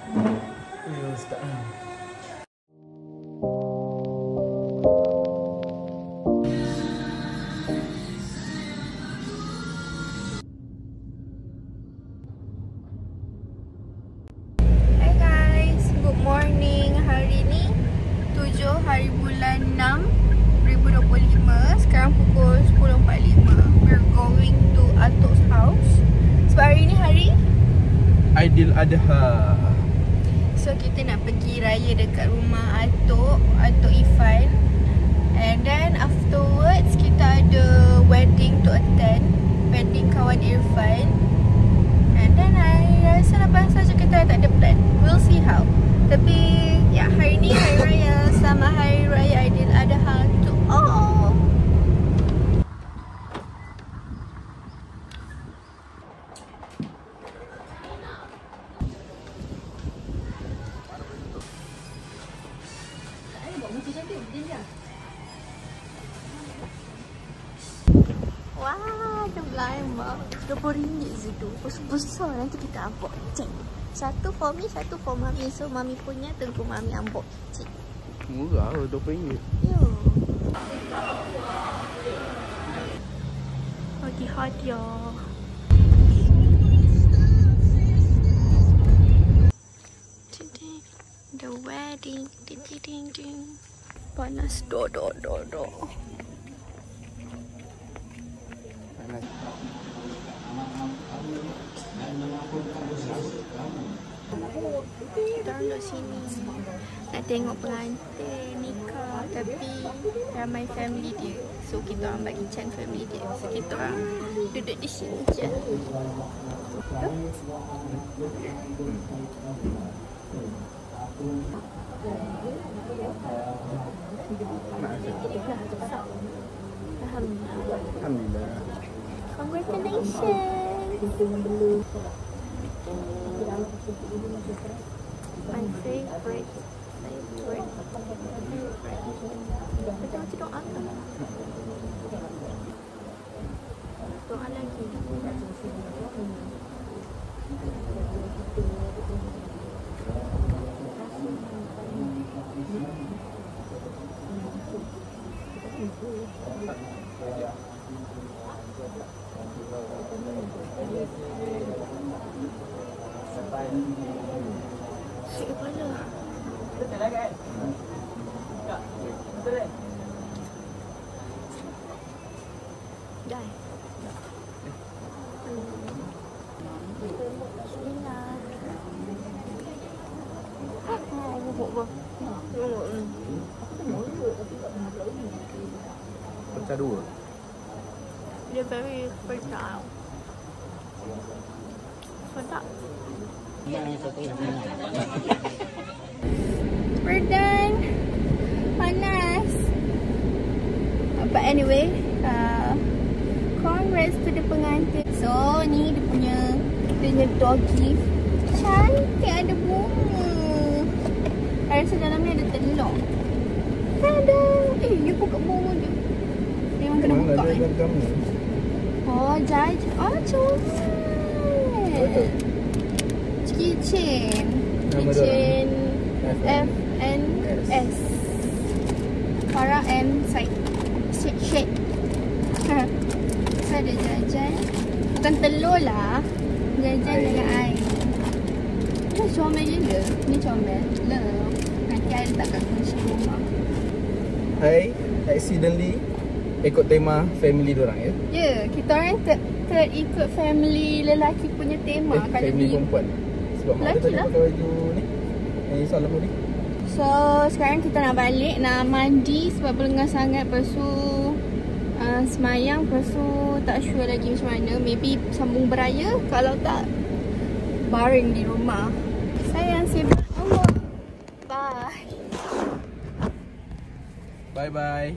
Ya, start lah. Hai guys, good morning. Hari ni 7 hari bulan 6 2025. Sekarang pukul 10.45. We're going to Atuk's house. Sebab hari ni hari Aidil Adha. So kita nak pergi raya dekat rumah Atuk Ifan. And then afterwards kita ada wedding to attend. Wedding kawan Irfan. And then I rasa lepas saja kita tak ada plan. We'll see how. Tapi ya, hari ni hari raya. Selamat hari raya Aidil Adha to all. Wah, ada belanja RM20 je tu. Besar nanti kita ambok. Cik. Satu for me, satu for mami. So mami punya tunggu mami ambok. Cik. Murah lah, RM20. Yo. Lagi hot yo. The wedding. Ding ding ding ding. Panas do. Kita orang duduk sini nak tengok pengantin nikah, tapi ramai family dia. So kita orang bagi chance family dia. So kita orang duduk di sini je. Alhamdulillah. Congratulations. My favorite. Kita macam doa kan? Doa lagi. Sikit kepala. Dah. Bismillah. Pecah dua. Dia very fertile. Sedap. We're done. Panas. But anyway, congrats to the pengantin. So ni dia punya dog gift. Cantik, ada bunga. I rasa dalam ni ada telur. Tada! You buka bunga dia. Memang kena buka kan? Oh, judge. Oh, comel. Keychain. Keychain FNS. Farah and Syed. Shade. So ada jajan. Bukan telur lah. Jajan dengan air. Ni comel je ke? Ni comel. Love. Nanti I letak kat kunci rumah. Hai, accidentally ikut tema family diorang ya? Ya, kita orang terikut family lelaki punya tema. Family perempuan. Sebab mak dia tadi pakai baju ni. Yang salam tadi. So, sekarang kita nak balik, nak mandi sebab berlengar sangat. Lepas tu semayang, lepas tu tak sure lagi macam mana. Maybe sambung beraya, kalau tak baring di rumah. Sayang, sibuk Allah. Bye. Bye-bye.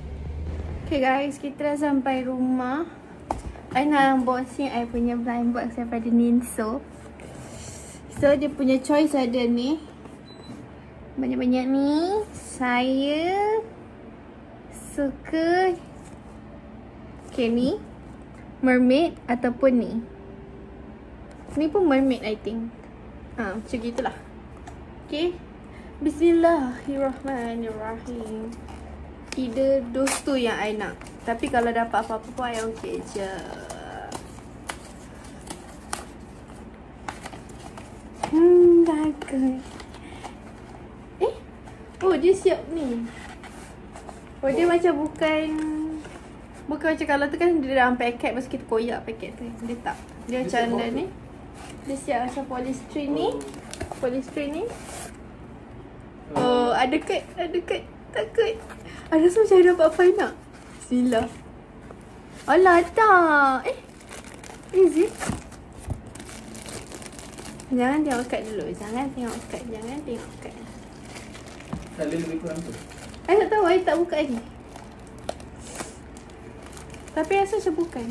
Okay guys, kita dah sampai rumah. I nak unboxing I punya blind box daripada Ninso. So dia punya choice ada ni. Banyak-banyak ni. Saya suka okay ni mermaid ataupun ni. Ni pun mermaid I think. Macam gitulah. Okay. Bismillahirrahmanirrahim. Either those tu yang I nak. Tapi kalau dapat apa-apa pun I okay je. Takut. Oh, dia siap ni. Oh, dia macam bukan macam kalau tu kan dia dalam paket, lepas kita koyak paket tu. Dia tak. Dia macam dah ni. Dia siap macam polystyrene ni. Polystyrene ni. Oh, ada kad. Takut. Ada rasa macam dapat fine nak. Bismillah. Alah, tak. Is it? Jangan tengok kad dulu. Jangan tengok kad. Kali lebih kurang tu. I tak tahu. I tak buka lagi. Tapi rasa macam bukan.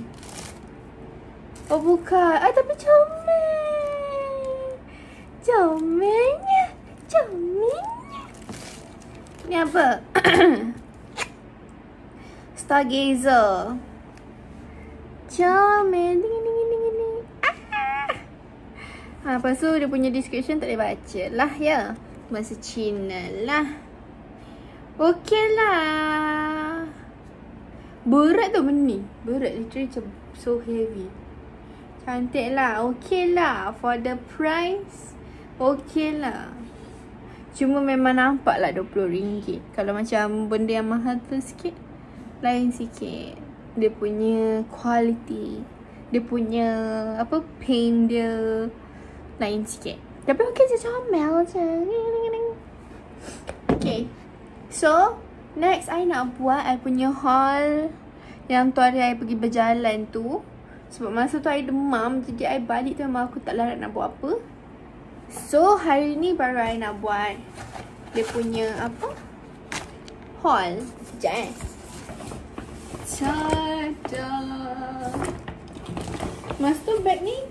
Oh, bukan. Tapi comelnya. Ni apa? Stargazer. Comel. Ni. Lepas tu dia punya description tak boleh baca lah ya. Bahasa Cina lah. Okey lah. Berat tu benda. Berat literally macam so heavy. Cantik lah. Okey lah. For the price, okey lah. Cuma memang nampak lah RM20. Kalau macam benda yang mahal tu sikit, lain sikit. Dia punya quality, dia punya paint dia lain sikit. Tapi okey je, comel je. Okay. So, next I nak buat I punya haul yang tu hari I pergi berjalan tu. Sebab masa tu I demam, jadi I balik tu memang aku tak larat nak buat apa. So, hari ni baru I nak buat dia punya haul. Sekejap Tada. Masa tu bag ni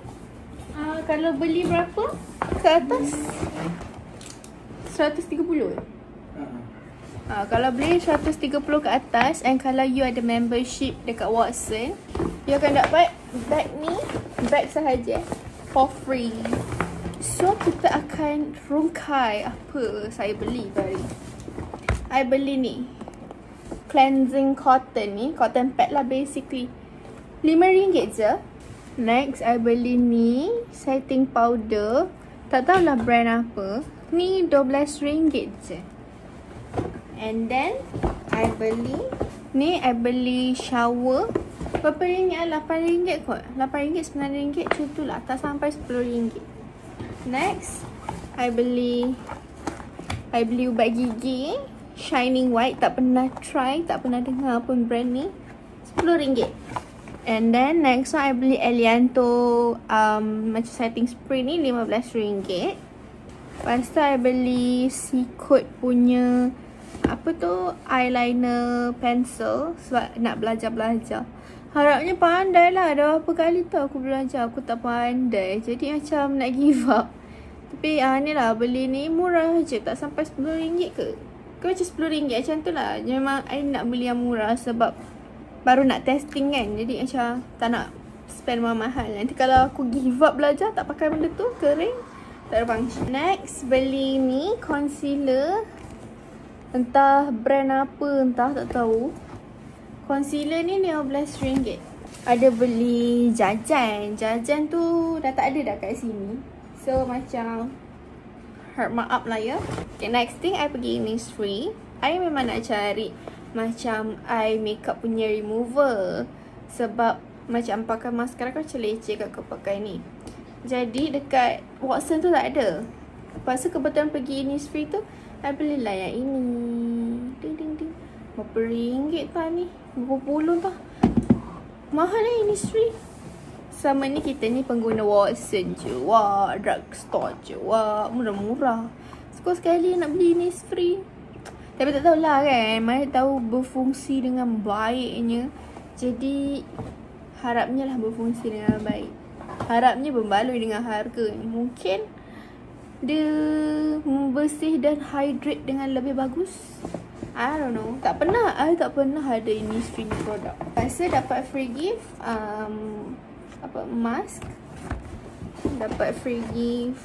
kalau beli berapa ke atas? 130. Kalau beli 130 ke atas, and kalau you ada membership dekat Watson, you akan dapat bag ni, bag sahaja for free. So kita akan rungkai apa saya beli tadi. I beli ni cleansing cotton ni, cotton pad lah basically, RM5 je. Next I beli ni setting powder, tak tahulah brand apa. Ni RM12 je. And then I beli ni, I beli shower. Berapa ringgit lah? RM8 kot. RM8, RM9, macam tu lah. Tak sampai RM10. Next I beli ubat gigi Shining White. Tak pernah try, tak pernah dengar pun brand ni. RM10. And then next one I beli Elianto macam setting spray ni, RM15. Lepas tu I beli Seacoat punya eyeliner pencil sebab nak belajar. Harapnya pandai lah. Dah berapa kali tu aku belajar, aku tak pandai. Jadi macam nak give up. Tapi ni lah, beli ni murah je, tak sampai RM10 ke? Macam RM10 macam tu lah. Memang I nak beli yang murah sebab baru nak testing kan. Jadi macam tak nak spend mahal. Nanti kalau aku give up belajar, tak pakai benda tu, kering, tak ada function. Next beli ni concealer. Entah brand apa, entah tak tahu. Concealer ni RM15. Ada beli jajan. Jajan tu dah tak ada dah kat sini. So macam hurt my up lah ya. Okay, next thing I pergi Innisfree. I memang nak cari macam eye makeup punya remover. Sebab macam pakai maskara kan macam leceh kat kau pakai ni. Jadi dekat Watson tu tak ada. Lepas tu kebetulan pergi Innisfree tu, I belilah yang ini. Ding. Berapa ringgit tah ni? Berapa puluh tah? Mahal lah Innisfree. Sama ni kita ni pengguna Watson je. Wah, drugstore je. Wah, murah-murah. Sekali nak beli Innisfree. Tapi tak tahulah kan, mana tahu berfungsi dengan baiknya. Jadi harapnya lah berfungsi dengan baik. Harapnya berbaloi dengan harga. Mungkin dia membersih dan hydrate dengan lebih bagus. I don't know. I tak pernah ada Innisfree ni produk. Rasa dapat free gift mask. Dapat free gift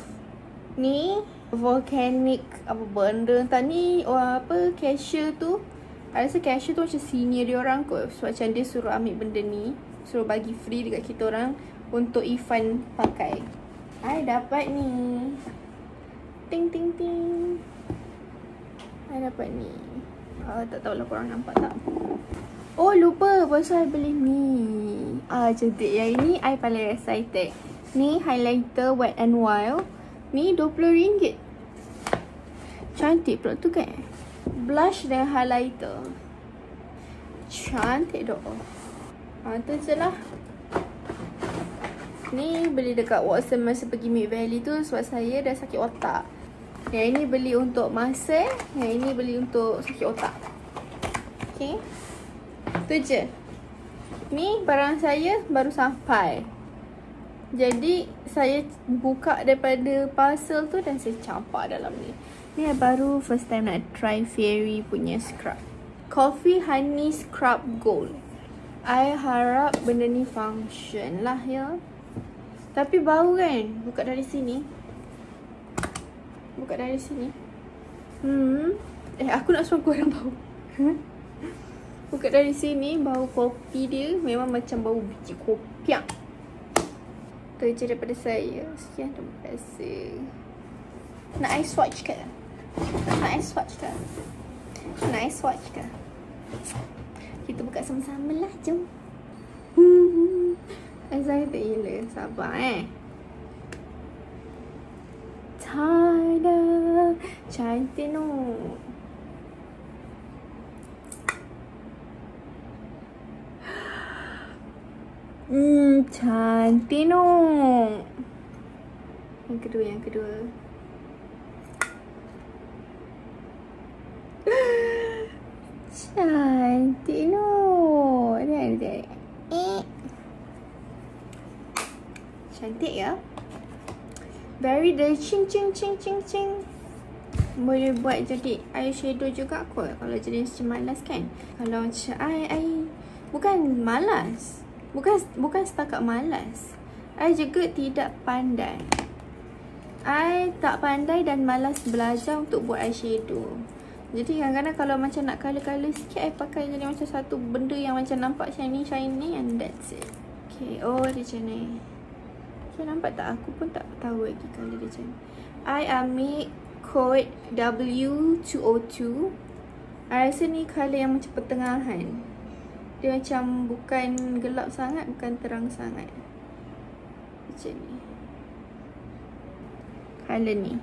Ni volcanic apa benda entah ni apa cashier tu. I rasa cashier tu macam senior dia orang kot. So macam dia suruh ambil benda ni, suruh bagi free dekat kita orang untuk Ifan pakai. I dapat ni. Ting ting ting. I dapat ni. Tak tahulah korang nampak tak. Oh lupa pasal I beli ni. Cantik. Yang ini I paling excited. Ni highlighter Wet n Wild. Ni RM20. Cantik pula tu kan. Blush dan highlighter. Cantik doh. Tu je lah. Ni beli dekat Watson masa pergi Mid Valley tu sebab saya dah sakit otak. Yang ini beli untuk masa. Yang ini beli untuk sakit otak. Okay. Tu je. Ni barang saya baru sampai. Jadi saya buka daripada parcel tu dan saya campak dalam ni. Ni baru first time nak try Fairy punya scrub. Coffee Honey Scrub Gold. I harap benda ni function lah ya. Tapi bau kan. Buka dari sini. Buka dari sini. Aku nak suruh korang bau. Buka dari sini. Bau kopi dia memang macam bau biji kopi. Itu je daripada saya. Sekian, terima kasih. Nak I swatch ke? Nak I swatch ke? Nak I swatch ke? Kita buka sama-sama lah, jom. Excited gila. Sabar Tada. Cantik no. Cantik no. Yang kedua. Cantik no. Cantik ya. Very the ching. Boleh buat jadi eyeshadow juga kot. Kalau jenis macam malas kan. Kalau macam I bukan malas. Bukan setakat malas. I juga tidak pandai. I tak pandai dan malas belajar untuk buat eyeshadow. Jadi kadang-kadang kalau macam nak colour-colour sikit, I pakai jadi macam satu benda yang macam nampak shiny and that's it. Okay, dia macam ni. Okay, nampak tak? Aku pun tak tahu lagi colour dia macam ni. I ambil code W202. I rasa ni colour yang macam pertengahan. Dia macam bukan gelap sangat, bukan terang sangat. Macam ni. Colour ni.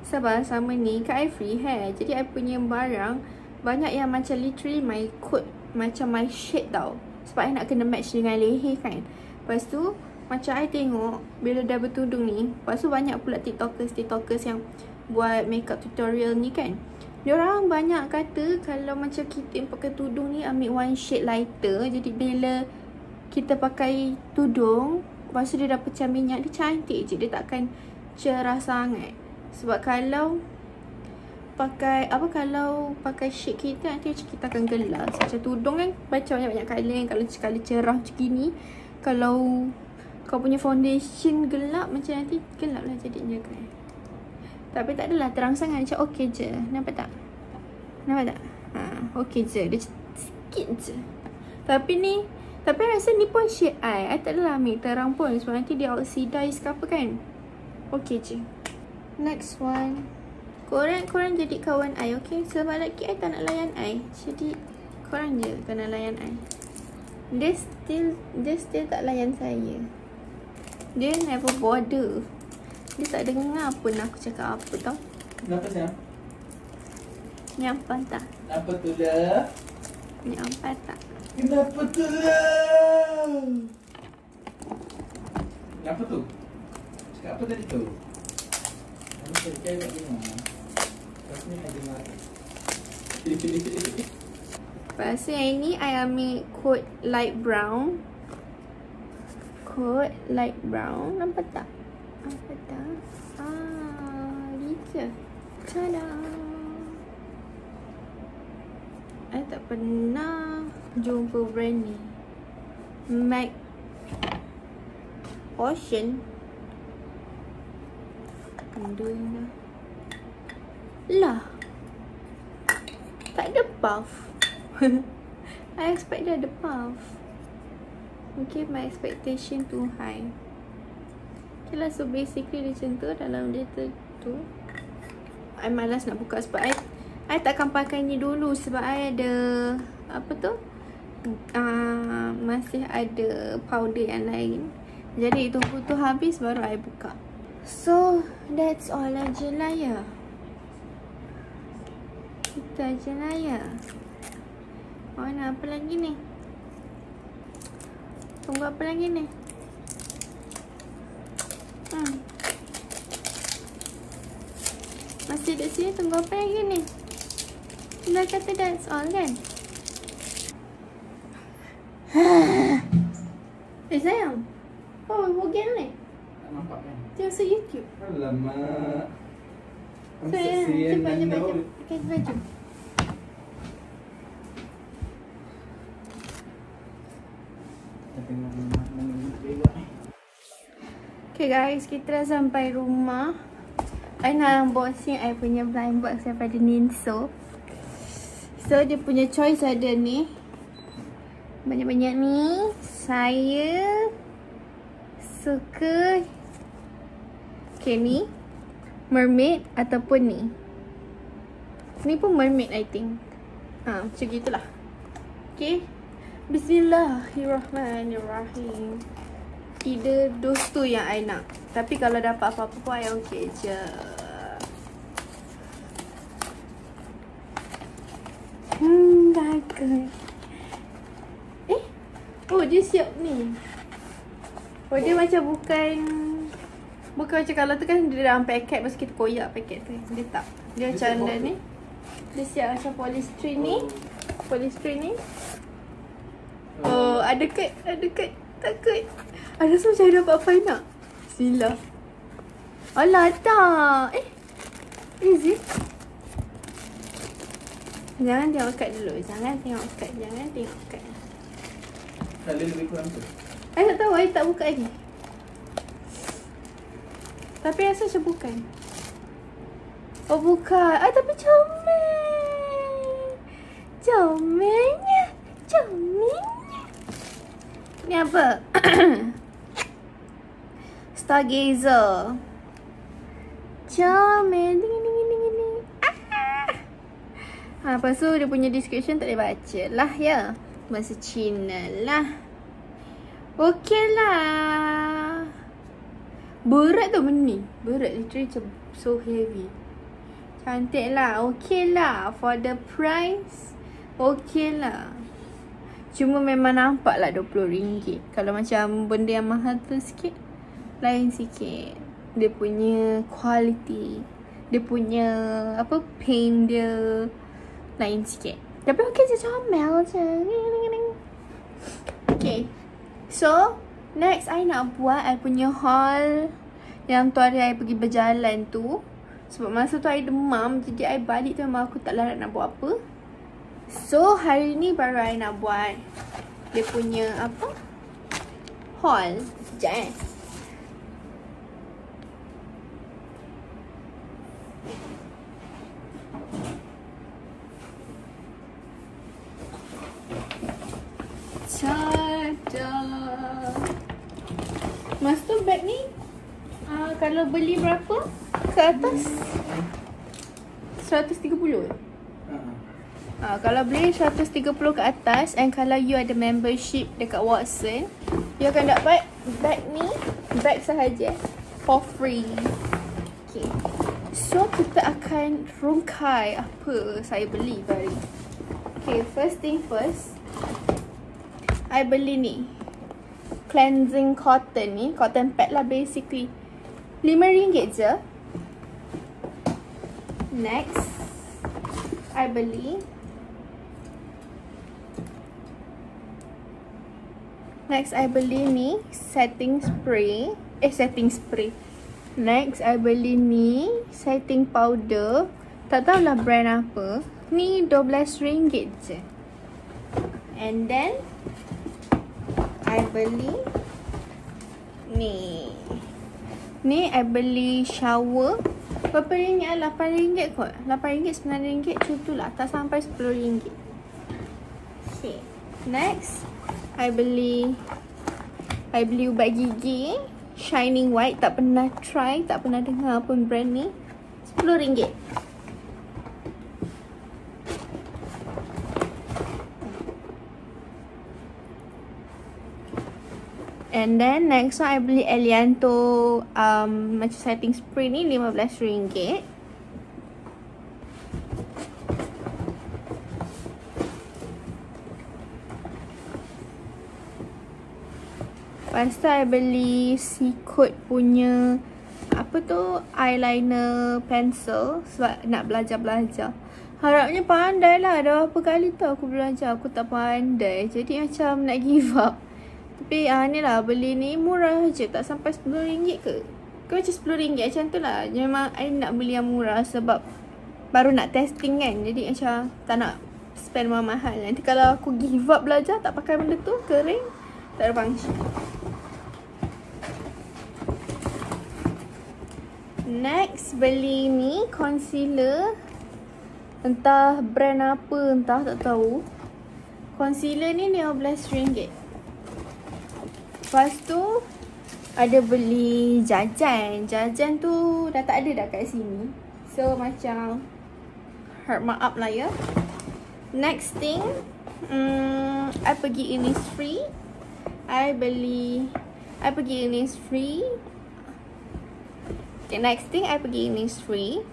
Sabar, sama ni kat I free hair. Jadi I punya barang banyak yang macam literally my code, macam my shade tau. Sebab I nak kena match dengan leher kan. Lepas tu macam I tengok bila dah bertudung ni, lepas tu banyak pula tiktokers yang buat makeup tutorial ni kan. Diorang banyak kata kalau macam kita yang pakai tudung ni ambil one shade lighter. Jadi bila kita pakai tudung, lepas tu dia dah pecah minyak, dia cantik je. Dia takkan cerah sangat. Sebab kalau pakai shade kita, nanti macam kita akan gelap. Macam tudung kan macam banyak-banyak colour kan. Kalau colour cerah macam gini, kalau kau punya foundation gelap, macam nanti gelap lah jadinya kan. Tapi tak adalah terang sangat, macam okey je. Nampak tak? Okey je. Dia sikit je. Tapi rasa ni pun shade I tak adalah ambil terang pun. Sebab nanti dia oxidize ke apa kan. Okey je. Next one. Korang jadi kawan I, okay? Sebab lelaki I tak nak layan I. Jadi korang je kena layan I. Dia still tak layan saya. Dia never bother. Dia tak dengar pun aku cakap apa tau. Kenapa sayang? Nyampak tak? Apa tu lah? Nyampak tak? Kenapa tu lah? Kenapa tu? Cakap apa tadi tu? Kamu kerja kat rumah. Lepas ni ada marah. Lepas tu yang ini I ambil coat light brown. Coat light brown. Nampak tak? Nampak tak? Gitu. Tada. I tak pernah jumpa brand ni. MAC Ocean. Benda lah. Lah. Tak ada puff. I expect dia ada puff. Okay, my expectation too high. Okay lah, so basically dia macam tu dalam letter tu. I malas nak buka sebab I takkan pakai ni dulu sebab I ada apa tu? Masih ada powder yang lain. Jadi itu habis baru I buka. So that's all aja lah ya. Itu aja lah ya. Oh, nak apa lagi ni? Tunggu apa lagi ni? Masih di sini, tunggu apa lagi ni? Dah kata that's all kan? Sayang. Oh, bagian ni. Tak nampak kan? Tengok masuk YouTube. Alamak. Sayang, cepat. Okay, baju. Okay guys, kita dah sampai rumah. I nak unboxing I punya blind box daripada Ninso. So dia punya choice ada ni. Banyak-banyak ni. Saya suka ni mermaid ataupun ni. Ni pun mermaid I think. Macam gitulah. Okay. Bismillahirrahmanirrahim. Either those tu yang I nak. Tapi kalau dapat apa-apa pun I okay je. Bagus. Oh, dia siap ni. Oh, dia macam bukan macam kalau tu kan dia dalam paket, lepas kita koyak paket tu. Dia tak. Dia macam anda ni. Dia siap macam polystyrene ni. Polystyrene ni. Oh, ada kad. Takut. Ada rasa macam dapat apa nak. Bismillah. Alah, tak. Is it? Jangan tengok kad dulu. Jangan tengok kad. Kali lebih kurang tu. I tak tahu. I tak buka lagi. Tapi rasa macam bukan. Oh, bukan. Tapi comel. Comelnya. Ni apa? Stargazer. Comel. Ni. Lepas tu dia punya description tak boleh baca lah ya. Bahasa Cina lah. Okey lah. Berat tu benda ni. Berat literally macam so heavy. Cantik lah. Okey lah. For the price, okey lah. Cuma memang nampak lah RM20. Kalau macam benda yang mahal tu sikit, lain sikit. Dia punya quality, dia punya paint dia lain sikit. Tapi okey je, comel je. Okay. So next I nak buat I punya haul yang tu hari I pergi berjalan tu. Sebab masa tu I demam, jadi I balik tu memang aku tak larat nak buat apa. So hari ni baru I nak buat dia punya haul. Sekejap Tada. Mas tu bag ni kalau beli berapa ke atas? 130. Kalau beli 130 ke atas, and kalau you ada membership dekat Watson, you akan dapat bag ni, bag sahaja for free. Okay. So kita akan rungkai apa saya beli tadi. Okay, first thing first, I beli ni cleansing cotton ni, cotton pad lah basically. RM5 je. Next, I beli ni setting spray. Next, I beli ni setting powder. Tak tahulah brand apa. Ni RM12 je. And then I beli ni I beli shower Berapa ringgit lah? RM8 kot. RM8, RM9. Macam tu lah. Tak sampai RM10. Okay. Next, I beli ubat gigi Shining White. Tak pernah try, tak pernah dengar pun brand ni. RM10. And then next one, I beli Elianto macam setting spray ni RM15. Lepas tu I beli Seacoat punya apa tu, eyeliner pencil sebab nak belajar-belajar. Harapnya pandai lah. Dah berapa kali tu aku belajar, aku tak pandai. Jadi macam nak give up. Tapi ni lah, beli ni murah je, tak sampai RM10 ke? Ke macam RM10 macam tu lah. Memang I nak beli yang murah sebab baru nak testing kan. Jadi macam tak nak spend mahal-mahal. Nanti kalau aku give up belajar, tak pakai benda tu, kering, tak ada function. Next, beli ni concealer. Entah brand apa, entah tak tahu. Concealer ni RM15. Lepas tu ada beli jajan. Jajan tu dah tak ada dah kat sini. So macam hurt maaf lah ya. Next thing, I pergi Innisfree. I pergi Innisfree. Okay, next thing I pergi Innisfree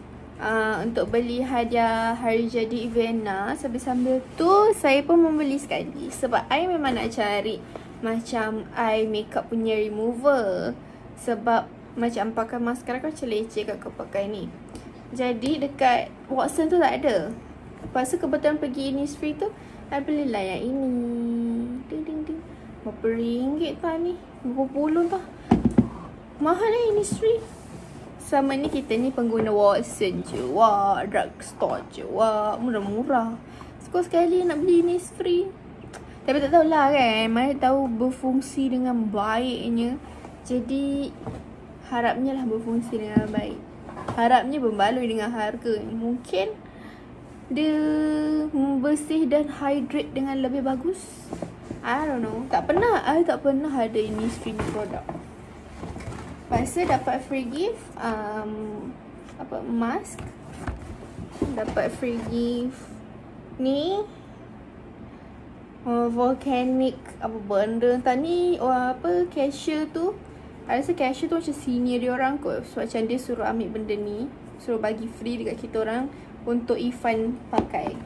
untuk beli hadiah hari jadi Ivana. Sambil-sambil tu saya pun membeli sekali sebab I memang nak cari macam eye makeup punya remover. Sebab macam pakai maskara kan macam leceh kat kau pakai ni. Jadi dekat Watson tu tak ada. Lepas tu kebetulan pergi Innisfree tu, I belilah yang ini. Ding ding ding. Berapa ringgit tah ni? Berapa puluh tah? Mahal lah Innisfree. Sama ni kita ni pengguna Watson je. Wah, drugstore je. Wah, murah-murah. Sekali nak beli Innisfree. Tapi tak tahulah kan, mana tahu berfungsi dengan baiknya. Jadi harapnya lah berfungsi dengan baik. Harapnya berbaloi dengan harga. Mungkin dia membersih dan hydrate dengan lebih bagus. I don't know. I tak pernah ada Innisfree produk. Lepas tu dapat free gift mask. Dapat free gift ni volcanic apa benda entah ni, cashier tu, I rasa cashier tu macam senior dia orang kot. So macam dia suruh ambil benda ni, suruh bagi free dekat kita orang untuk Ifan pakai.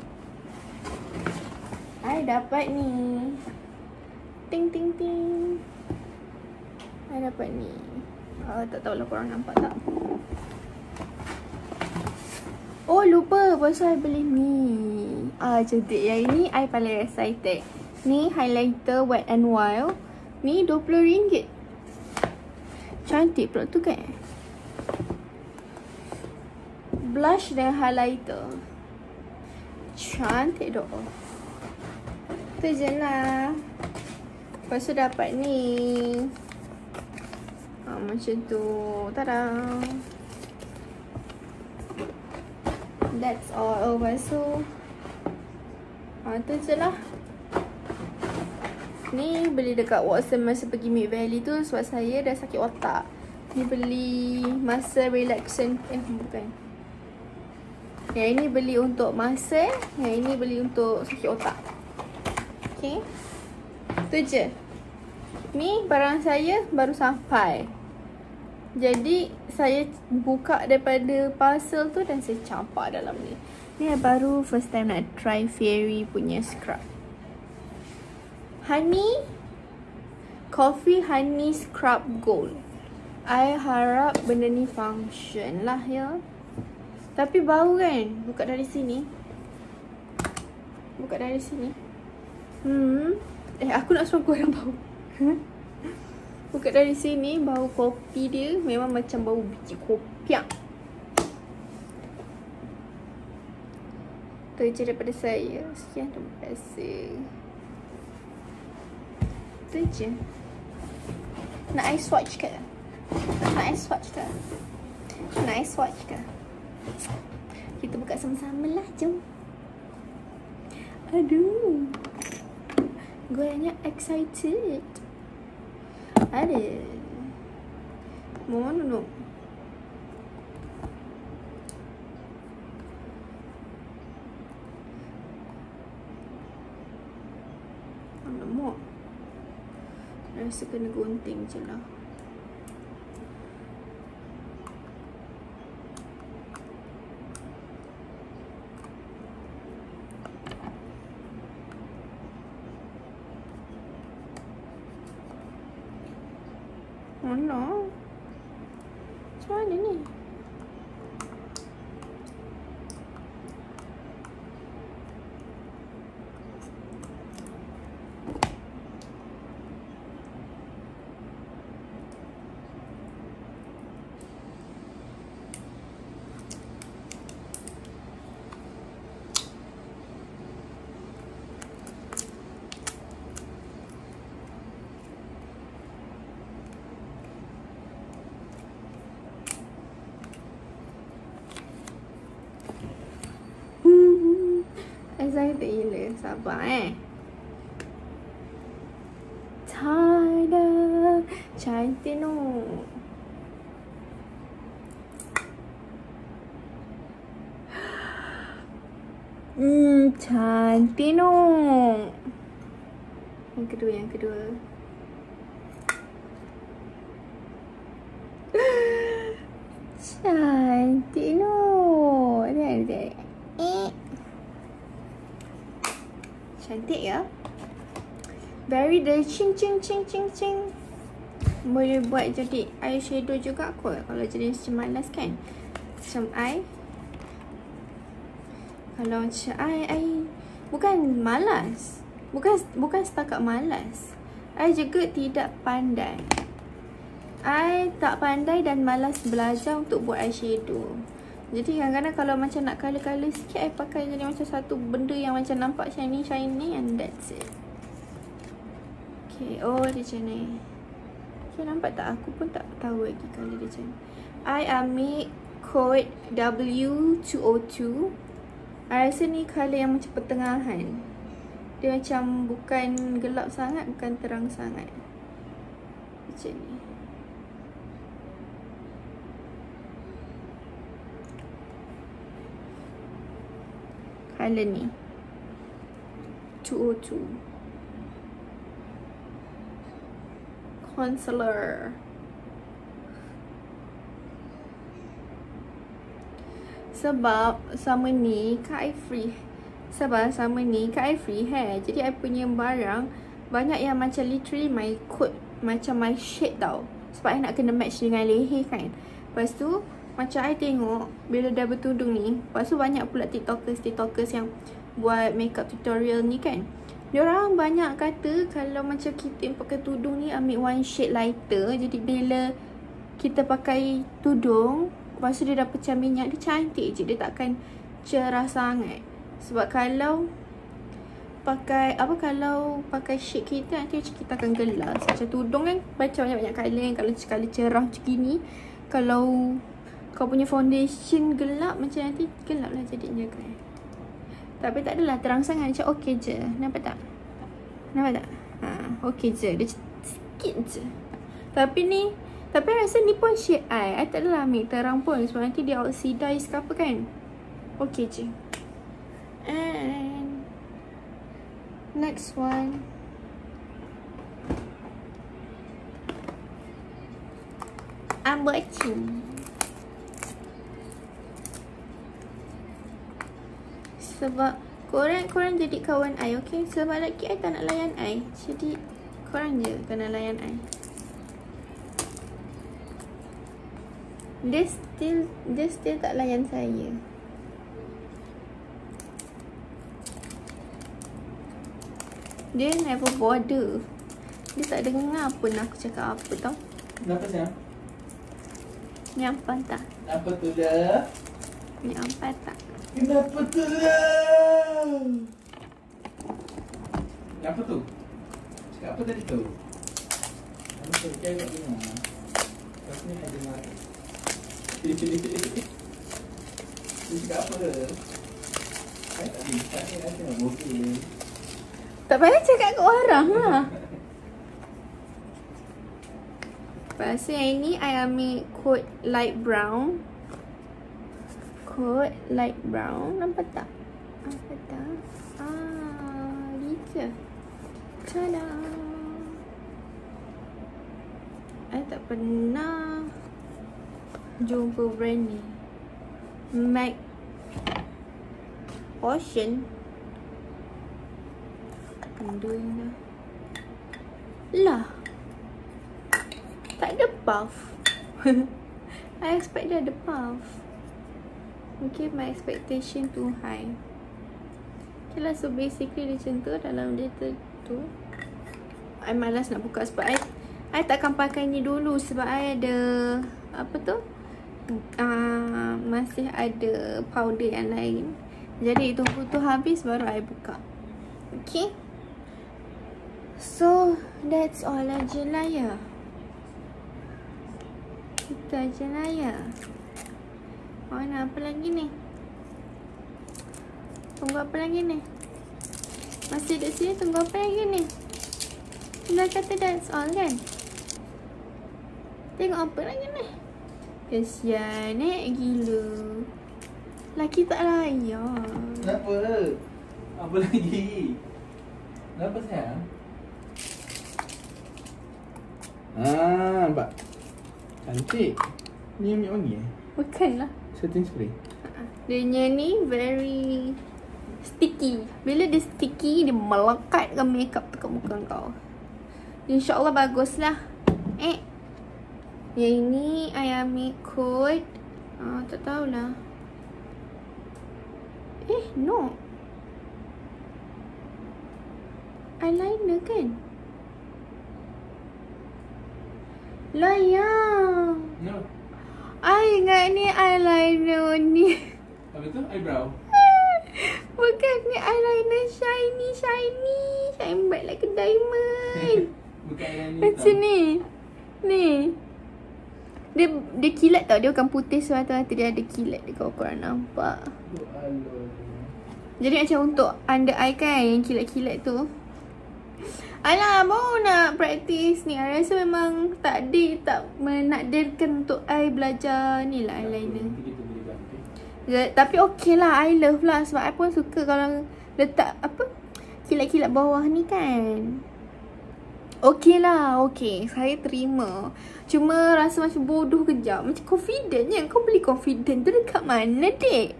I dapat ni, ting ting ting, I dapat ni. Tak tahulah korang nampak tak. Oh lupa, pasal I beli ni. Cantik. Yang ini I paling excited. Ni highlighter Wet n Wild. Ni RM20. Cantik pula tu kan. Blush dengan highlighter. Cantik doh. Tu je lah. Lepas tu dapat ni. Macam tu. Tada. That's all. Lepas tu tu je lah. Ni beli dekat Watson masa pergi Mid Valley tu sebab saya dah sakit otak. Ni beli masa relaxant. Bukan. Yang ini beli untuk masa. Yang ini beli untuk sakit otak. Okay. Tu je. Ni barang saya baru sampai. Jadi saya buka daripada parcel tu dan saya campak dalam ni. Ni baru first time nak try Fairy punya scrub. Coffee Honey Scrub Gold. I harap benda ni function lah ya. Tapi bau kan. Buka dari sini. Aku nak suruh korang bau. Buka dari sini, bau kopi dia memang macam bau biji kopiak. Itu je daripada saya. Sekian, terima kasih. Itu je. Nak I swatch ke? Nice watch ke? Kita buka sama-sama lah, jom. Aduh, gorengnya excited. Ada mana no? Alamak, rasa kena gunting je lah. Mana? Macam mana ni? Excited gila. Sabar Tada, cantik no. Cantik no. Yang kedua. Cantik no. Ada. Cantik ya. Very the ching. Boleh buat jadi eyeshadow juga kot. Kalau jenis macam malas kan. Macam I. Kalau macam I bukan malas. Bukan setakat malas. I juga tidak pandai. I tak pandai dan malas belajar untuk buat eyeshadow. Jadi kadang-kadang kalau macam nak colour-colour sikit, I pakai jadi macam satu benda yang macam nampak shiny and that's it. Okay, oh dia macam ni. Okay, nampak tak? Aku pun tak tahu lagi colour dia macam ni. I ambil code W202. I rasa ni colour yang macam pertengahan. Dia macam bukan gelap sangat, bukan terang sangat. Macam ni. Colour ni 202 Concealer. Sebab sama ni kat I free. Hair. Jadi I punya barang banyak yang macam literally my coat, macam my shade tau. Sebab I nak kena match dengan leher kan. Lepas tu macam I tengok bila dah bertudung ni, lepas tu banyak pula tiktokers yang buat makeup tutorial ni kan. Diorang banyak kata kalau macam kita pakai tudung ni ambil one shade lighter. Jadi bila kita pakai tudung, lepas tu dia dah pecah minyak, dia cantik je. Dia takkan cerah sangat. Sebab kalau pakai shade kita, nanti macam kita akan gelap. Macam tudung kan macam banyak-banyak colour kan. Kalau cerah macam gini, kalau kau punya foundation gelap, macam nanti gelap lah jadinya kan. Tapi tak adalah terang sangat, macam okey je. Nampak tak? Okey je. Dia sikit je. Tapi rasa ni pun shade I tak adalah ambil terang pun. Sebab nanti dia oxidize ke apa kan. Okey je. And next one. I'm watching. Sebab korang jadi kawan I, okay? Sebab lelaki I tak nak layan I. Jadi korang je kena layan I. Dia still tak layan saya. Dia never bother. Dia tak dengar pun aku cakap apa tau. Kenapa sayang? Nyampan tak? Apa tu dah? Nyampan tak? Kenapa tu dah? Kenapa tu? Cakap apa tadi tu? Kamu kerja kat rumah. Lepas ni ada marah. Dia cakap apa? Saya tak bisa ni, saya tengok bokeh. Tak payah cakap kat orang lah. Lepas tu yang ini I ambil coat light brown. Coat light brown. Nampak tak? Nampak tak? Gitu. Tada! I tak pernah jumpa brand ni. MAC Ocean. Benda ni lah. Tak ada puff. I expect dia ada puff. Mungkin my expectation too high. Okay lah, so basically dia macam tu. Dalam dia tu I malas nak buka sebab I takkan pakai ni dulu. Sebab I ada apa tu, masih ada powder yang lain. Jadi tunggu tu habis baru I buka. Okay, so that's all aja lah ya. Itu aja lah ya. Nak apa lagi ni? Tunggu apa lagi ni? Masih duduk sini, tunggu apa lagi ni? Dah kata that's all kan? Tengok apa lagi ni? Kesian gila. Laki tak layak. Kenapa? Apa lagi? Kenapa sayang? Nampak? Cantik. Ni minyak wangi Bukan lah. Setting spray. Dia ni very sticky. Bila dia sticky, dia melekatkan makeup dekat muka kau. InsyaAllah bagus lah. Yang ini I ambil coat tak tahulah. No, eyeliner kan? Layang. No. I ingat ni eyeliner ni. Apa tu? Eyebrow? Bukan, ni eyeliner shiny. Shine bright like a diamond. Bukan eyeliner Macam ni. Ni. Dia kilat tau. Dia bukan putih semata-mata. Dia ada kilat. Dia korang nampak. Jadi macam untuk under eye kan, yang kilat-kilat tu. Alah, baru nak praktis ni. I rasa memang tak menakdirkan untuk I belajar ni lah eyeliner. Tapi okey lah, I love lah. Sebab I pun suka kalau letak apa, kilat-kilat bawah ni kan. Okey lah, okey. Saya terima. Cuma rasa macam bodoh kejap. Macam confident je. Kau beli confident tu dekat mana, dek?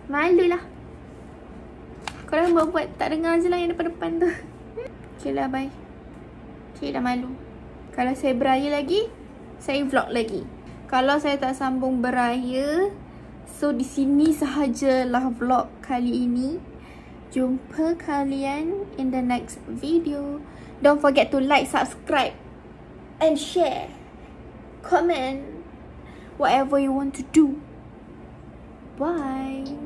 Malu lah. Korang buat tak dengar je lah yang depan-depan tu. Okay lah, bye. Okay, dah malu. Kalau saya beraya lagi, saya vlog lagi. Kalau saya tak sambung beraya, so di sini sahajalah vlog kali ini. Jumpa kalian in the next video. Don't forget to like, subscribe and share. Comment whatever you want to do. Bye.